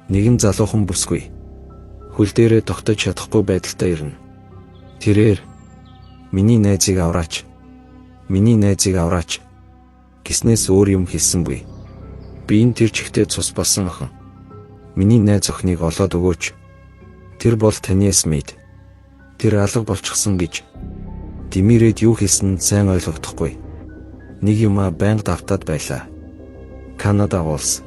Нэгэн залуухан бүсгүй хөл дээрээ тогтож чадахгүй байдалтай ирнэ. Тэрээр миний найзыг авраач гэснээс өөр юм хэлсэнгүй. Би энэ тэр чихтэй цус болсон охин. Миний найз охиныг олоод өгөөч. Тэр бол таны Смит. Тэр алга болчихсон гэж. Димирэд юу хэлсэн сайн ойлгохдохгүй. Нэг юмаа байнга давтаад байлаа. Канада улс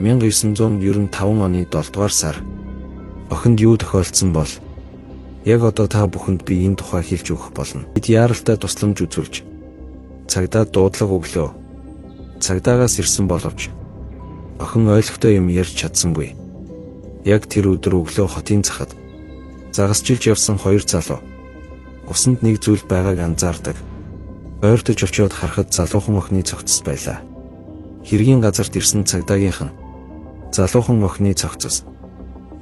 1995 оны 7 дугаар сар. Охинд юу тохиолдсон бол яг одоо та бүхэнд би энэ тухай хэлж өгөх болно. Бид яаралтай тусламж үзүүлж цагдаад дуудлага өглөө. Цагдаагаас ирсэн боловч охин ойлгохтой юм ярьж чадсангүй. Яг тэр өдөр өглөө хотын захад загасжилж явсан хоёр залуу усанд нэг зүйл байгааг анзаардаг. Ойртож очиод харахад залуухан охины цогцос байлаа. Хэргийн газарт ирсэн цагдаагийнх нь залуухан охины цогцос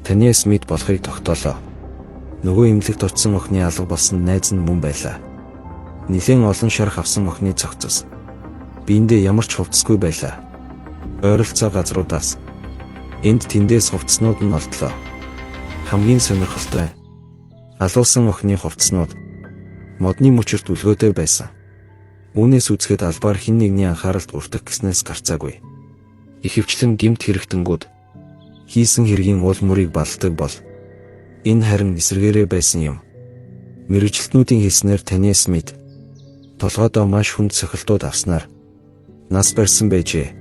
таны Смит болохыг тогтоолоо. Нөгөө эмнэлэгт очсон охины алга болсон найз нь мөн байлаа. Нилээн олон шарх авсан охины цогцос биендээ ямар ч хувцасгүй байлаа. Ойролцоо газруудаас энд тэндээс хувцснууд нь олдлоо. Хамгийн сонирхолтой алуулсан охины хувцснууд модны мөчөрт үлгөөтэй байсан. Үүнээс үзэхэд албаар хэн нэгний анхааралд өртөх гэснээс гарцаагүй. Ихэвчлэн гэмт хэрэгтэнгүүд хийсэн хэргийн уул мөрийг балдаг бол энэ харин эсрэгээрээ байсан юм. Мэргэжилтнүүдийн хэлснээр таны Смит толгойдоо маш хүнд сохилтууд авснаар нас барьсан байжээ.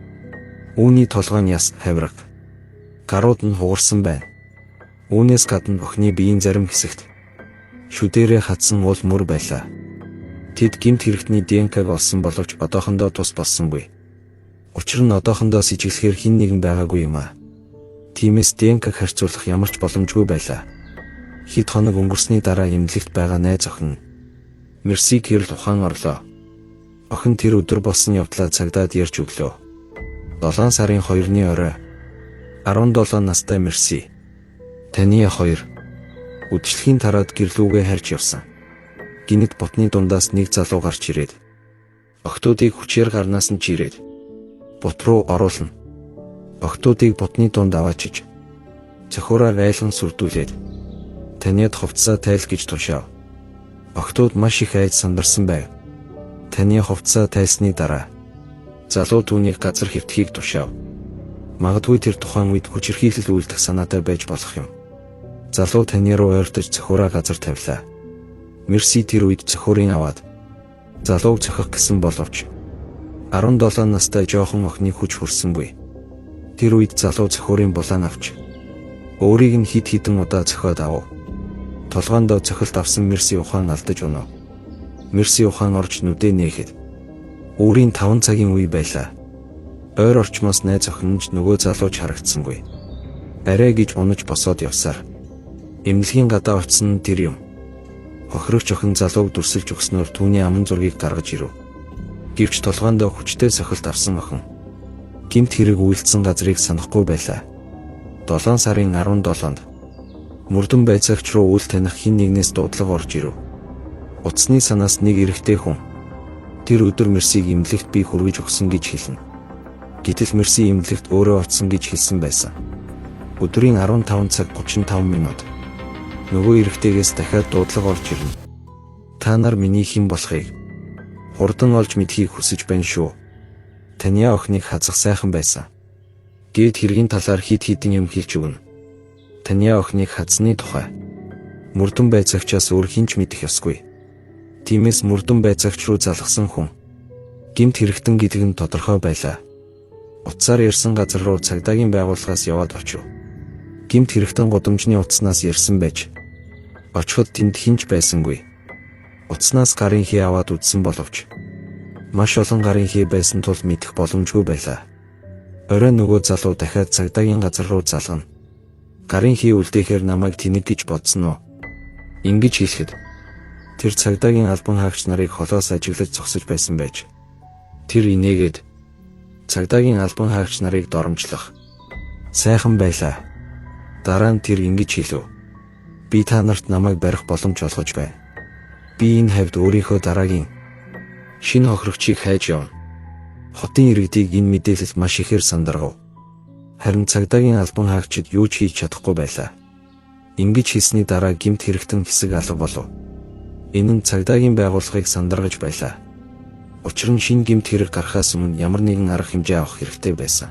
Үүний толгой нь яс хавирга. Гарууд нь хугарсан байна. Үүнээс гадна охины биеийн зарим хэсэгт шүдэрээ хатсан уул мөр байлаа. Тэд гэмт хэрэгтний ДНК-г олсон боловч одоохондоо тус болсонгүй. Учир нь одоохондоо с ижиглэхээр хэн нэгэн байгаагүй юм аа. Тиймээс ДНК-г харьцуулах ямар ч боломжгүй байлаа. Хэд хоног өнгөрсний дараа эмнэлэгт байгаа найз охин Мерсиг хэрл ухаан орлоо. Охин тэр өдөр болсон явдлаа цагдаад ярьж өглөө. 7 сарын 2-ны орой 17 настай Мерси таны хоёр үдшилхийн тараад гэрлүүгээ харж явсан. Гинэт бутны дундаас нэг залуу гарч ирээд охтуудыг хүчээр гарнаас нь чирээд бут руу оруулна. Охтуудыг бутны дунд аваачиж цохиураар айлган сүрдүүлээд таниад хувцсаа тайл гэж тушаав. Охтууд маш их айж сандарсан байв. Таны хувцсаа тайлсны дараа залуу түүнийг газар хэвтхийг тушаав. Магадгүй тэр тухайн үед хүчирхийлэл үйлдэх санаатай байж болох юм. Залуу таны руу ойртож цохиураа газар тавилаа. Мерси тэр үед цохиурын аваад залууг цохих гэсэн боловч 17 настай жоохон охины хүч хүрсэнгүй. Тэр үед залуу цохиурын булаан авч өөрийг нь хид хідэн удаа цохиод авав. Толгоондоо цохилт авсан Мерси ухаан алдаж унав. Мерси ухаан орж нүдээ нээхэд өөрийн 5 цагийн үе байлаа. Ойр орчмоос найз охинж нөгөө залууч харагдсангүй. Арай гэж унаж босоод явсаар эмнэлгийн гадаа очсон нь тэр юм. Хохирогч охин залууг дүрсэлж өгснөөр түүний аман зургийг гаргаж ирв. Гэвч толгоондоо хүчтэй цохилт авсан охин гэмт хэрэг үйлдсэн газрыг санахгүй байлаа. 7 сарын 17-нд мөрдөн байцаагч руу үл таних хэн нэгнээс дуудлага орж ирв. Утасны санаас нэг эрэгтэй хүн тэр өдөр Мерсиг эмнэлэгт би хүргэж өгсөн гэж хэлнэ. Гэтэл Мерси эмнэлэгт өөрөө очсон гэж хэлсэн байсан. Өдрийн 15 цаг 35 минут нөгөө эрэгтэйгээс дахиад дуудлага орж ирнэ. Та нар миний хэн болохыг хурдан олж мэдхийг хүсэж байна шүү. Таны охиныг хазах сайхан байсан. Гээд хэргийн талаар хид хідэн юм хэлж өгнө. Таны охиныг хазсны тухай мөрдөн байцаагчаас өөр хинч мэдэх ёсгүй. Тиймээс мөрдөн байцаагч руу залгасан хүн гэмт хэрэгтэн гэдэг нь тодорхой байлаа. Утсаар ярьсан газар руу цагдаагийн байгууллагаас яваад очив. Гэмт хэрэгтэн гудамжны утаснаас ярьсан байж очиход тэнд хинч байсангүй. Утаснаас гарын хий аваад үдсэн боловч маш олон гарын хий байсан тул мэдэх боломжгүй байлаа. Орой нөгөө залуу дахиад цагдаагийн газар руу залгана. Гарын хий үлдээхээр намайг тэнэг гэж бодсон уу? Ингэж хэлэхэд тэр цагдаагийн албан хаагч нарыг холоос ажиглаж зогсож байсан байж тэр инээгээд цагдаагийн албан хаагч нарыг доромжлох сайхан байлаа. Дараа нь тэр ингэж хэлв. Би та нарт намайг барих боломж олгож байна. Би энэ хавьд өөрийнхөө дараагийн шинэ хохирогчийг хайж явна. Хотын иргэдийг энэ мэдээлэл маш ихээр сандаргав. Харин цагдаагийн албан хаагчид юу ч хийж чадахгүй байлаа. Ингэж хийсний дараа гэмт хэрэгтэн хэсэг алга болов. Энэ нь цагдаагийн байгууллагыг сандаргаж байлаа. Учир нь шинэ гэмт хэрэг гарахаас өмнө ямар нэгэн арга хэмжээ авах хэрэгтэй байсан.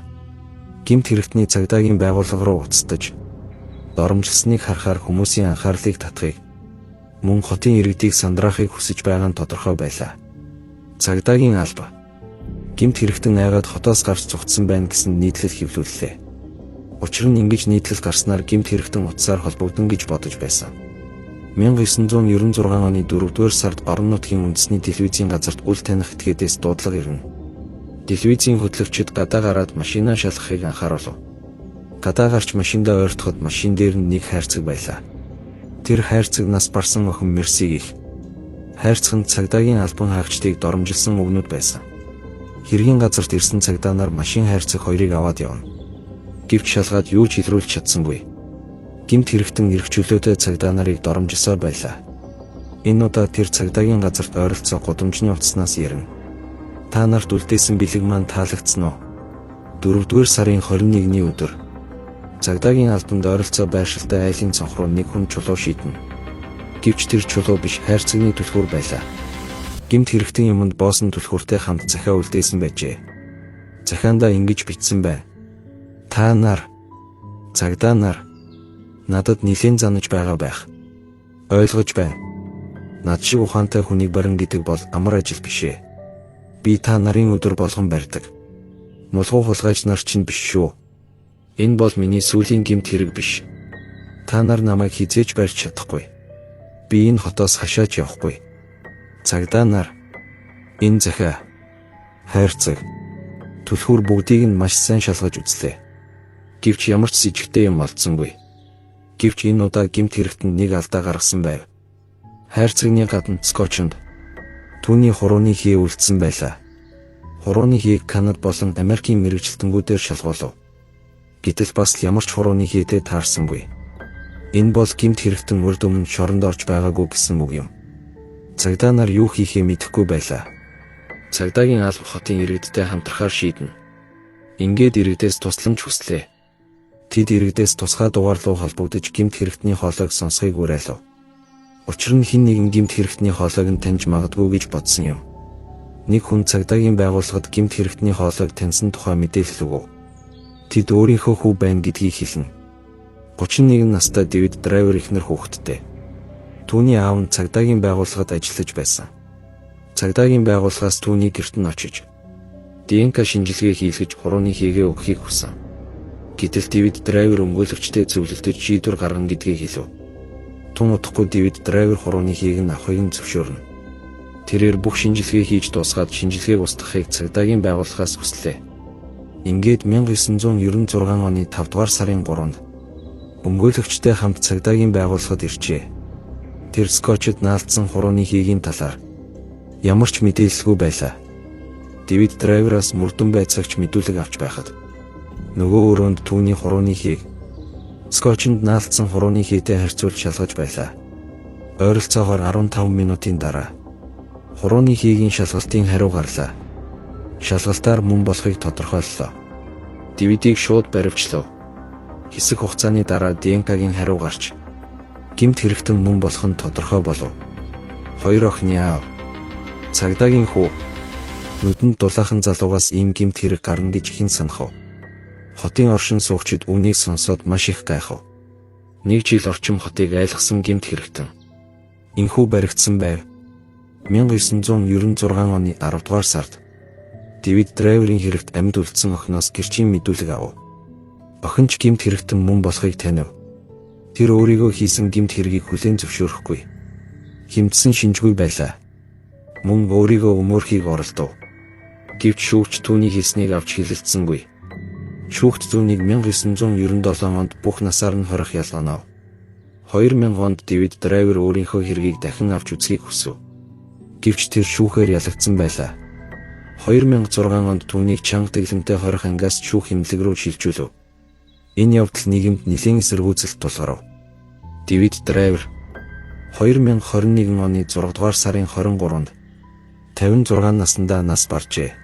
Гэмт хэрэгтний цагдаагийн байгууллага руу уцтаж доромжилсныг харахаар хүмүүсийн анхаарлыг татахыг, мөн хотын иргэдийг сандраахыг хүсэж байгаа нь тодорхой байлаа. Цагдаагийн алба. Гэмт хэрэгтэн айгаад хотоос гарч зугтсан байна гэсэн нийтлэл хэвлүүллээ. Учир нь ингэж нийтлэл гарснаар гэмт хэрэгтэн утсаар холбогдсон гэж бодож байсан. 1996 оны 4-р сард орон нутгийн үндэсний телевизийн газарт үл таних этгээдээс дуудлага ирнэ. Телевизийн хөтлөгчид гадаа гараад машинаа шалгахыг анхааруулв. Гадаа гарч машиндаа ойртоход машин дээр нь нэг хайрцаг байлаа. Тэр хайрцаг нас барсан охин Мерсиг их. Хайрцаг нь цагдаагийн албан хаагчдыг доромжилсан өгнүүд байсан. Хэргийн газарт ирсэн цагдаанаар машин хайрцаг хоёрыг аваад явна. Гэвч шалгаад юу ч илрүүлж чадсангүй. Гэмт хэрэгтэн эрхчлөөтэй цагдаа нарыг доромжилсоор байлаа. Энэ удаа тэр цагдаагийн газарт ойролцоо гудамжны утаснаас ярина. Та нарт үлдээсэн бэлэг маань таалагдсан уу? 4-р сарын 21-ний өдөр цагдаагийн албанд ойролцоо байршилтай айлын цонх руу нэг хүн чулуу шийднэ. Гэвч тэр чулуу биш, хайрцагны түлхүүр байлаа. Гэмт хэрэгтэн юмд боосон түлхүүртэй хамт захиа үлдээсэн байжээ. Захиандаа ингэж бичсэн бай. Та нар, цагдаа нар надад нилээн занаж байгаа байх. Ойлгож байна. Над шиг ухаантай хүнийг барин гэдэг бол амар ажил бишээ. Би та нарын өдөр болгон барьдаг. Мулгуу хулгайч нар чинь биш шүү. Энэ бол миний сүүлийн гэмт хэрэг биш. Та нар намайг хизээж барьж чадахгүй. Би энэ хотоос хашааж явахгүй. Цагдаа нар, энэ захиа, хайрцаг, түлхүүр бүгдийг нь маш сайн шалгаж үзлээ. Гэвч ямар ч с ижигтэй юм олдсонгүй. Гэвч энэ удаа гэмт хэрэгтэн нэг алдаа гаргасан байв. Хайрцагны гадна Скотчнд түүний хурууны хий үлдсэн байлаа. Хурууны хийг Канада болон Америкийн мэргэжилтэнгүүдээр шалгуулв. Гэтэл бас ямар ч хурууны хийтэй таарсангүй. Энэ бол гэмт хэрэгтэн урд өмнө шоронд орж байгаагүй гэсэн үг юм. Цагдаа нар юу хийхээ мэдэхгүй байлаа. Цагдаагийн алба хотын иргэдтэй хамтрахаар шийднэ. Ингээд иргэдээс тусламж хүслээ. Тэд иргэдээс тусгай дугаар руу холбогдож гэмт хэрэгтний хоолойг сонсхийг уриалав. Учир нь хэн нэгэн гэмт хэрэгтний хоолойг нь таньж магадгүй гэж бодсон юм. Нэг хүн цагдаагийн байгууллагад гэмт хэрэгтний хоолойг таньсан тухай мэдээлэл өгөв. Тэд өөрийнхөө хүү байна гэдгийг хэлнэ. 31 настай Дэвид Драйвер эхнэр хүүхэдтэй. Түүний аав нь цагдаагийн байгууллагад ажиллаж байсан. Цагдаагийн байгууллагаас түүний гэрт нь очиж ДНК шинжилгээ хийлгэж хурууны хийгээ өгөхийг хүсэн. Гэтэл Дэвид Драйвер өмгөөлөгчтэй зөвлөлдөж шийдвэр гаргана гэдгийг хэлв. Тун удахгүй Дэвид Драйвер хурууны хийг нь авахыг нь зөвшөөрнө. Тэрээр бүх шинжилгээ хийж дуусгаад шинжилгээг устгахыг цагдаагийн байгууллагаас хүслээ. Ингээд 1996 оны 5 дугаар сарын 3-нд өмгөөлөгчтэй хамт цагдаагийн байгууллагад иржээ. Тэр Скотчд наалдсан хурууны хийгийн талаар ямар ч мэдээлэлгүй байлаа. Дэвид Драйвераас мөрдөн байцаагч мэдүүлэг авч байхад нөгөө өрөөнд түүний хурууны хийг Скотчд наалдсан хурууны хийтэй харьцуулж шалгаж байлаа. Ойролцоогоор 15 минутын дараа хурууны хийгийн шалгалтын хариу гарлаа. Шалгалтаар мөн болохыг тодорхойллоо. Дэвидийг шууд баривчлав. Хэсэг хугацааны дараа ДНК-гийн хариу гарч гэмт хэрэгтэн мөн болох нь тодорхой болов. Хоёр охины аав, цагдаагийн хүү, нүдэнд дулаахан залуугаас ийм гэмт хэрэг гарна гэж хэн санах вэ? Хотын оршин суугчид үүнийг сонсоод маш их гайхав. 1 жил орчим хотыг айлгсан гэмт хэрэгтэн энхүү баригдсан байв. 1996 оны 10 дугаар сард Дэвид Драйверийн хэрэгт амьд үлдсэн охиноос гэрчийн мэдүүлэг авав. Охин ч гэмт хэрэгтэн мөн болохыг танив. Тэр өөрийгөө хийсэн гэмт хэргийг хүлээн зөвшөөрөхгүй. Хэмтсэн шинжгүй байлаа. Мөн өөрийгөө өмөөрхийг оролдов. Гэвч шүүгч түүний хийснийг авч хэлэлцсэнгүй. Шүүгч зүүнийг 1997 онд бүх насаар нь хорих ялгаанав. 2000 онд Дэвид Драйвер өөрийнхөө хэргийг дахин авч үзхийг хүсв. Гэвч тэр шүүхээр ялагдсан байлаа. 2006 онд түүнийг чанга дэглэмтэй хорих ангиас шүүх хэмнэлэг рүү шилжүүлв. Энэ явдал нийгэмд нэлээд эсэргүүцэлт тулгарв. Дэвид Драйвер 2021 оны 6 дугаар сарын 23-нд 56 наснда нас баржээ.